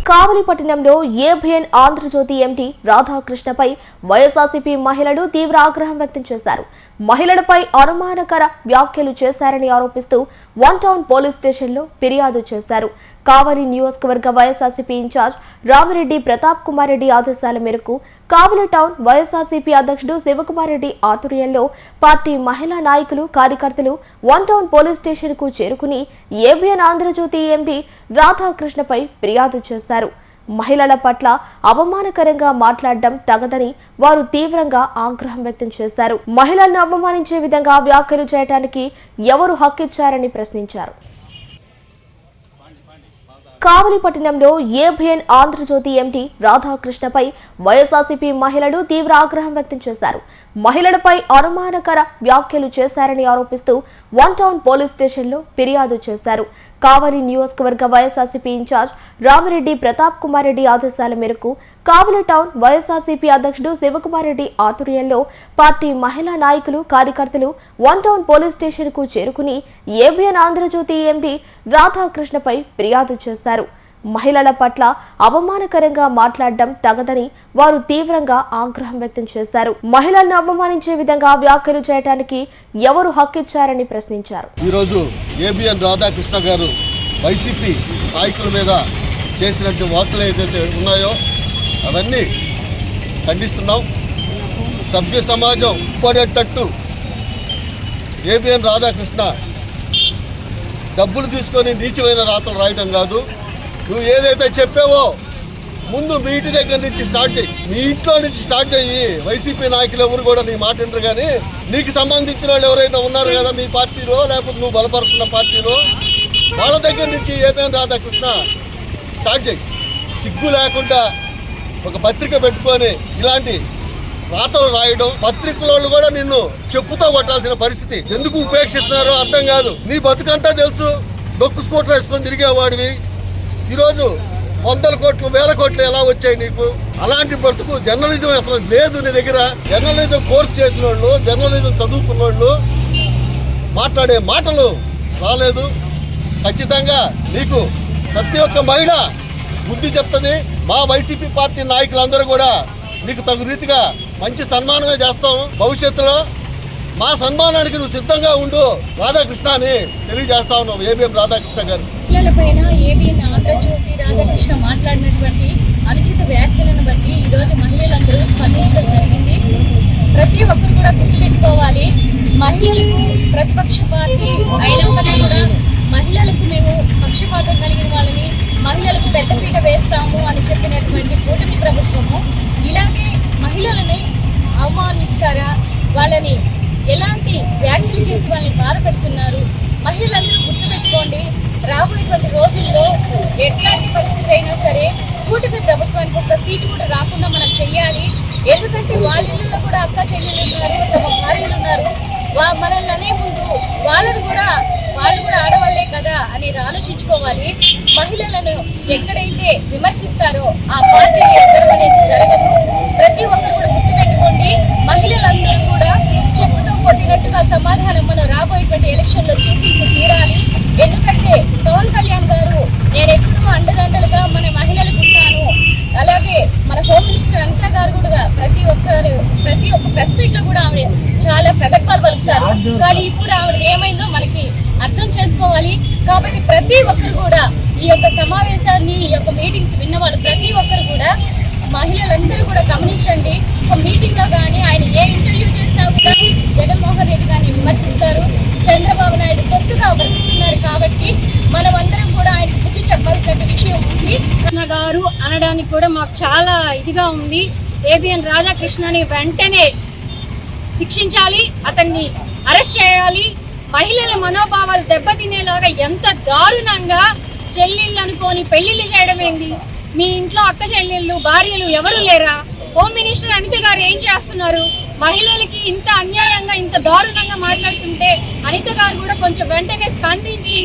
కావలిపట్టణంలో ABN Andhra Jyothi ఎండి రాధాకృష్ణపై వైఎస్ఆర్సీపీ మహిళలు తీవ్ర ఆగ్రహం వ్యక్తం చేశారు. మహిళలపై అనుమానకర వ్యాఖ్యలు చేశారని ఆరోపిస్తూ వన్ టౌన్ పోలీస్ స్టేషన్లో ఫిర్యాదు చేశారు. కావలి నియోజకవర్గ వైఎస్ఆర్సీపీ ఇన్ఛార్జ్ రామిరెడ్డి ప్రతాప్ కుమార్ రెడ్డి ఆదేశాల మేరకు కావలి టౌన్ వైఎస్ఆర్సీపీ అధ్యక్షుడు శివకుమార్ రెడ్డి ఆధ్వర్యంలో పార్టీ మహిళా నాయకులు కార్యకర్తలు వన్ టౌన్ పోలీస్ స్టేషన్ కు చేరుకుని ఏబిఎన్ ఆంధ్రజ్యోతి ఎండి రాధాకృష్ణపై ఫిర్యాదు చేశారు. మహిళల పట్ల అవమానకరంగా మాట్లాడడం తగదని వారు తీవ్రంగా ఆగ్రహం వ్యక్తం చేశారు. మహిళలను అవమానించే విధంగా వ్యాఖ్యలు చేయడానికి ఎవరు హక్కిచ్చారని ప్రశ్నించారు. కావలిపట్టణంలో ఏబిఎన్ ఆంధ్రజ్యోతి ఎండి రాధాకృష్ణపై వైఎస్ఆర్సీపీ మహిళలు తీవ్ర ఆగ్రహం వ్యక్తం చేశారు. మహిళలపై అనుమానకర వ్యాఖ్యలు చేశారని ఆరోపిస్తూ వన్ టౌన్ పోలీస్ స్టేషన్లో ఫిర్యాదు చేశారు. కావలి నియోజకవర్గ వైఎస్ఆర్సీపీ ఇన్ఛార్జ్ రామిరెడ్డి ప్రతాప్ కుమార్ రెడ్డి ఆదేశాల మేరకు కావలి టౌన్ వైఎస్ఆర్సీపీ అధ్యక్షుడు శివకుమార్ రెడ్డి ఆధ్వర్యంలో పార్టీ మహిళా నాయకులు కార్యకర్తలు వన్ టౌన్ పోలీస్ స్టేషన్ కు చేరుకుని ఏబిఎన్ ఆంధ్రజ్యోతి ఎండి రాధాకృష్ణపై ఫిర్యాదు చేశారు. మహిళల పట్ల అవమానకరంగా మాట్లాడడం తగదని వారు తీవ్రంగా ఆగ్రహం వ్యక్తం చేశారు. మహిళలను అవమానించే విధంగా వ్యాఖ్యలు చేయడానికి ఎవరు హక్కిచ్చారని ప్రశ్నించారు. ఈరోజు ఏబిఎన్ రాధాకృష్ణ గారు వైసీపీ నాయకుల మీద చేసినట్టు వ్యాఖ్యలు ఏదైతే ఉన్నాయో అవన్నీ ఖండిస్తున్నాం. సభ్య సమాజం పడేటట్టు ఏబిఎన్ రాధాకృష్ణ డబ్బులు తీసుకొని నీచమైన రాతలు రాయడం కాదు. నువ్వు ఏదైతే చెప్పావో ముందు మీ ఇంటి దగ్గర నుంచి స్టార్ట్ చేయి, మీ ఇంట్లో నుంచి స్టార్ట్ చేయి. వైసీపీ నాయకులు ఎవరు కూడా నీ మాట వింటారు, కానీ నీకు సంబంధించిన వాళ్ళు ఎవరైనా ఉన్నారు కదా మీ పార్టీలో, లేకపోతే నువ్వు బలపరుస్తున్న పార్టీలో, వాళ్ళ దగ్గర నుంచి ఏబిఎన్ రాధాకృష్ణ స్టార్ట్ చేయి. సిగ్గు లేకుండా ఒక పత్రిక పెట్టుకొని ఇలాంటి రాతలు రాయడం, పత్రికల కూడా నిన్ను చెప్పుతో కొట్టాల్సిన పరిస్థితి. ఎందుకు ఉపేక్షిస్తున్నారో అర్థం కాదు. నీ బతుకంతా తెలుసు. డొక్కు స్కూటర్ వేసుకొని తిరిగేవాడివి. ఈరోజు వందల కోట్లు వేల కోట్లు ఎలా వచ్చాయి నీకు? అలాంటి బ్రతుకు జర్నలిజం అసలు లేదు నీ దగ్గర. జర్నలిజం కోర్స్ చేసిన వాళ్ళు, జర్నలిజం చదువుకున్న వాళ్ళు మాట్లాడే మాటలు రాలేదు. ఖచ్చితంగా నీకు ప్రతి ఒక్క మహిళ బుద్ధి చెప్తుంది. మా వైసీపీ పార్టీ నాయకులందరూ కూడా నీకు తగు రీతిగా మంచి సన్మానమే చేస్తాము. భవిష్యత్తులో మా సన్మానానికి నువ్వు సిద్ధంగా ఉండు రాధాకృష్ణ అని తెలియజేస్తా ఉన్నావు ఏబిఎన్ రాధాకృష్ణ గారు. మహిళలపైన ఏబిఎన్ ఆంధ్రజ్యోతి రాధాకృష్ణ మాట్లాడినటువంటి అనుచిత వ్యాఖ్యలను బట్టి ఈరోజు మహిళలందరూ స్పందించడం జరిగింది. ప్రతి ఒక్కరు కూడా గుర్తుపెట్టుకోవాలి, మహిళలకు ప్రతిపక్ష పార్టీ అయినప్పటికీ కూడా మహిళలకు మేము పక్షపాతం కలిగిన వాళ్ళని, మహిళలకు పెద్దపీట వేస్తాము అని చెప్పినటువంటి కూటమి ప్రభుత్వము ఇలాగే మహిళలని అవమానిస్తారా? వాళ్ళని ఎలాంటి వ్యాఖ్యలు చేసి వాళ్ళని బాధ పెడుతున్నారు? మహిళలందరూ గుర్తుపెట్టుకోండి, రాబోయేటువంటి రోజుల్లో ఎట్లాంటి పరిస్థితి అయినా సరే కూటమి ప్రభుత్వానికి ఒక సీటు కూడా రాకుండా మనం చెయ్యాలి. ఎందుకంటే వాళ్ళ ఇళ్ళలో కూడా అక్క చెల్లెలు ఉన్నారు, తమ భార్యలు ఉన్నారు. మనల్ని అనే ముందు వాళ్ళు కూడా ఆడవాళ్లే కదా అనేది ఆలోచించుకోవాలి. మహిళలను ఎక్కడైతే విమర్శిస్తారో ఆ పార్టీ ఎక్కడం అనేది జరగదు. ప్రతి ఒక్కరు కూడా గుర్తుపెట్టుకోండి, మహిళలందరూ కూడా చెప్పుతో కొట్టినట్టుగా సమాధానం మనం రాబోయేటువంటి ఎలక్షన్ లో చూపించి తీరాలి. ఎందుకంటే పవన్ కళ్యాణ్ గారు నేను ఎప్పుడూ అండదండలుగా మన మహిళలకు ఉంటాను, అలాగే మన హోమ్ మినిస్టర్ అనిత గారు కూడా ప్రతి ఒక్క ప్రెస్ మీట్ లో కూడా ఆవిడ చాలా ప్రగల్భాలు పలుకుతారు. కానీ ఇప్పుడు ఆవిడ ఏమైందో మనకి అర్థం చేసుకోవాలి. కాబట్టి ప్రతి ఒక్కరు కూడా ఈ యొక్క సమావేశాన్ని, ఈ యొక్క మీటింగ్స్ విన్న వాళ్ళు ప్రతి ఒక్కరు కూడా మహిళలందరూ కూడా గమనించండి. ఒక మీటింగ్ లో కానీ ఆయన ఏ ఇంటర్వ్యూ చేసినా కూడా జగన్మోహన్ రెడ్డి గారిని విమర్శిస్తారు. చంద్రబాబు నాయుడు కొత్తగా బ్రతుకుతున్నారు కాబట్టి మనమందరం కూడా ఆయనకు బుద్ధి చెప్పాల్సిన విషయం ఉంది. గారు అనడానికి కూడా మాకు చాలా ఇదిగా ఉంది. ఏబిఎన్ రాధాకృష్ణని వెంటనే శిక్షించాలి, అతన్ని అరెస్ట్ చేయాలి. మహిళల మనోభావాలు దెబ్బతినేలాగా ఎంత దారుణంగా చెల్లెళ్ళు అనుకొని పెళ్లిళ్ళు చేయడం ఏంది? మీ ఇంట్లో అక్క చెల్లెళ్ళు భార్యలు ఎవరు లేరా? హోమ్ మినిస్టర్ అనిత గారు ఏం చేస్తున్నారు? మహిళలకి ఇంత అన్యాయంగా ఇంత దారుణంగా మాట్లాడుతుంటే అనిత గారు కూడా కొంచెం వెంటనే స్పందించి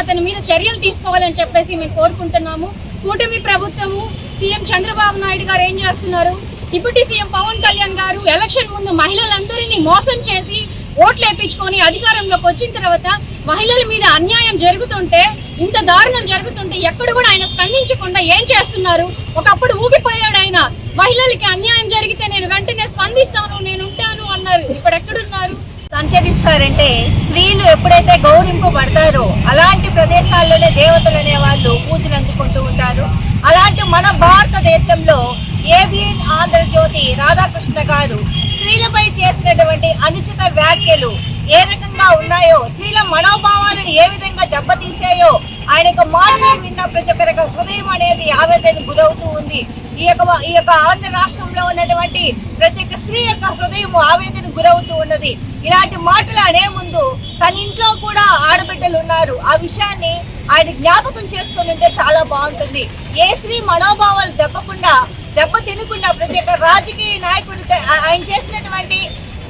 అతని మీద చర్యలు తీసుకోవాలని చెప్పేసి మేము కోరుకుంటున్నాము. కూటమి ప్రభుత్వము, సీఎం చంద్రబాబు నాయుడు గారు ఏం చేస్తున్నారు? డిప్యూటీ సీఎం పవన్ కళ్యాణ్ గారు ఎలక్షన్ ముందు మహిళలందరినీ మోసం చేసి ఓట్లు వేయించుకొని అధికారంలోకి వచ్చిన తర్వాత మహిళల మీద అన్యాయం జరుగుతుంటే, ఇంత దారుణం జరుగుతుంటే ఎక్కడ కూడా ఆయన స్పందించకుండా ఏం చేస్తున్నారు? ఒకప్పుడు ఊగిపోయాడు ఆయన. మహిళలకి అన్యాయం జరిగితే నేను వెంటనే స్పందిస్తాను, నేను ఉంటాను అన్నారు. ఇప్పుడు ఎక్కడున్నారు? సంచరిస్తారంటే స్త్రీలు ఎప్పుడైతే గౌరవింపబడతారో అలాంటి ప్రదేశాల్లోనే దేవతలు అనే వాళ్ళు పూజలు అందుకుంటూ ఉంటారు. అలాంటి మన భారతదేశంలో ఏబిఎన్ ఆంధ్రజ్యోతి రాధాకృష్ణ గారు స్త్రీలపై చేసినటువంటి అనుచిత వ్యాఖ్యలు ఏ రకంగా ఉన్నాయో, స్త్రీల మనోభావాలను ఏ విధంగా దెబ్బతీసాయో ఆయన యొక్క మాటలు విన్న ప్రతి ఒక్కరి హృదయం అనేది ఆవేదన గురవుతూ ఉంది. ఈ యొక్క ఆంధ్ర రాష్ట్రంలో ఉన్నటువంటి ప్రతి ఒక్క స్త్రీ యొక్క హృదయం ఆవేదన గురవుతూ ఉన్నది. ఇలాంటి మాటలు అనే ముందు తన ఇంట్లో కూడా ఆడబిడ్డలు ఉన్నారు. ఆ విషయాన్ని ఆయన జ్ఞాపకం చేసుకుని ఉంటే చాలా బాగుంటుంది. ఏ స్త్రీ మనోభావాలు దెబ్బ తినకుండా ప్రతి ఒక్క రాజకీయ నాయకుడు ఆయన చేసినటువంటి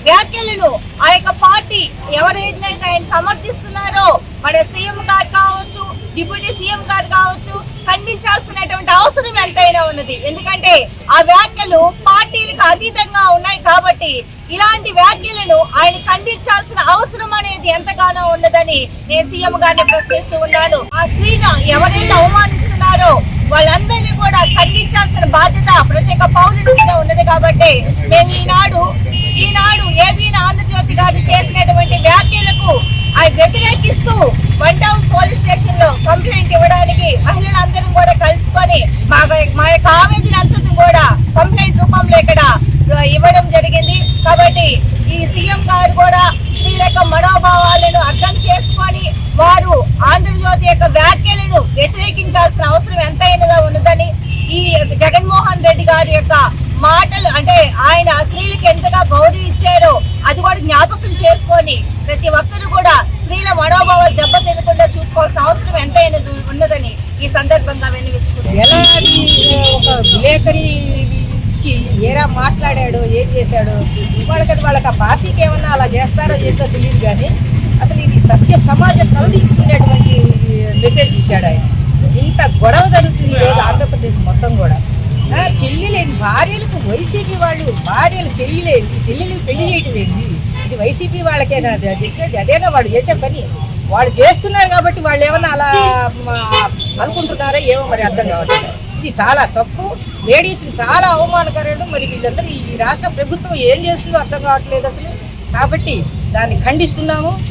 వ్యాఖ్యలను ఆ యొక్క పార్టీ ఎవరైతే ఆయన సమర్థిస్తున్నారో మన సీఎం గారు కావచ్చు, డిప్యూటీ సీఎం గారు కావచ్చు, ఖండించాల్సినటువంటి అవసరం ఎంతైనా ఉన్నది. ఎందుకంటే ఆ వ్యాఖ్యలు పార్టీలకు అతీతంగా ఉన్నాయి కాబట్టి ఇలాంటి వ్యాఖ్యలను ఆయన ఖండించాల్సిన అవసరం అనేది ఎంతగానో ఉన్నదని నేను సీఎం గారిని ప్రశ్నిస్తూ ఉన్నాను. ఆ స్త్రీని ఎవరైతే అవమానిస్తున్నారో వాళ్ళందరినీ కూడా ఖండించాల్సిన బాధ్యత ప్రతి ఒక్క పౌరుడి మీద ఉన్నది. కాబట్టి మేము ఈనాడు ఏబిఎన్ ఆంధ్రజ్యోతి గారు చేసినటువంటి వ్యాఖ్యలకు ఆయన వ్యతిరేకిస్తూ 1 టౌన్ పోలీస్ స్టేషన్ లో కంప్లైంట్ ఇవ్వడానికి మహిళలందరూ కూడా కలుసుకొని మా యొక్క ఆవేదన అంతటిని కూడా కంప్లైంట్ రూపంలో ఇక్కడ ఇవ్వడం జరిగింది. కాబట్టి ఈ సీఎం గారు కూడా స్త్రీల యొక్క మనోభావాలను అర్థం చేసుకొని వారు ఆంధ్రజ్యోతి యొక్క వ్యాఖ్యలను వ్యతిరేకించాల్సిన అవసరం ఎంతైనా ఉన్నదని, ఈ జగన్మోహన్ రెడ్డి గారి యొక్క మాటలు అంటే ఆయన స్త్రీలకు ఎంతగా గౌరవం ఇచ్చారో అది కూడా జ్ఞాపకం చేసుకొని ప్రతి ఒక్కరు కూడా స్త్రీల మనోభావాలు దెబ్బతినకుండా చూసుకోవాల్సిన అవసరం ఎంతైనా ఉన్నదని ఈ సందర్భంగా విన్నవించుకుంటున్నాను. ఎలా ఒక విలేకరి ఇచ్చి ఏరా మాట్లాడాడో ఏం చేశాడో వాళ్ళకి ఆ పార్టీకి ఏమన్నా అలా చేస్తారో ఏంటో తెలియదు. కానీ అసలు ఇది సభ్య సమాజం తలదించుకునేటువంటి మెసేజ్ ఇచ్చాడు ఆయన. ఇంత గొడవ జరుగుతుంది ఈరోజు ఆంధ్రప్రదేశ్ మొత్తం కూడా. చెల్లిలేని భార్యలకు వైసీపీ వాళ్ళు భార్యలు చెల్లెలు పెళ్లి చేయటం ఏంటి? ఇది వైసీపీ వాళ్ళకేనా అదేనా వాళ్ళు చేసే పని? వాళ్ళు చేస్తున్నారు కాబట్టి వాళ్ళు ఏమన్నా అలా అనుకుంటున్నారో ఏమో మరి అర్థం కావట్లేదు. ఇది చాలా తప్పు, లేడీస్ని చాలా అవమానకరం. మరి వీళ్ళందరూ ఈ రాష్ట్ర ప్రభుత్వం ఏం చేస్తుందో అర్థం కావట్లేదు అసలు. కాబట్టి దాన్ని ఖండిస్తున్నాము.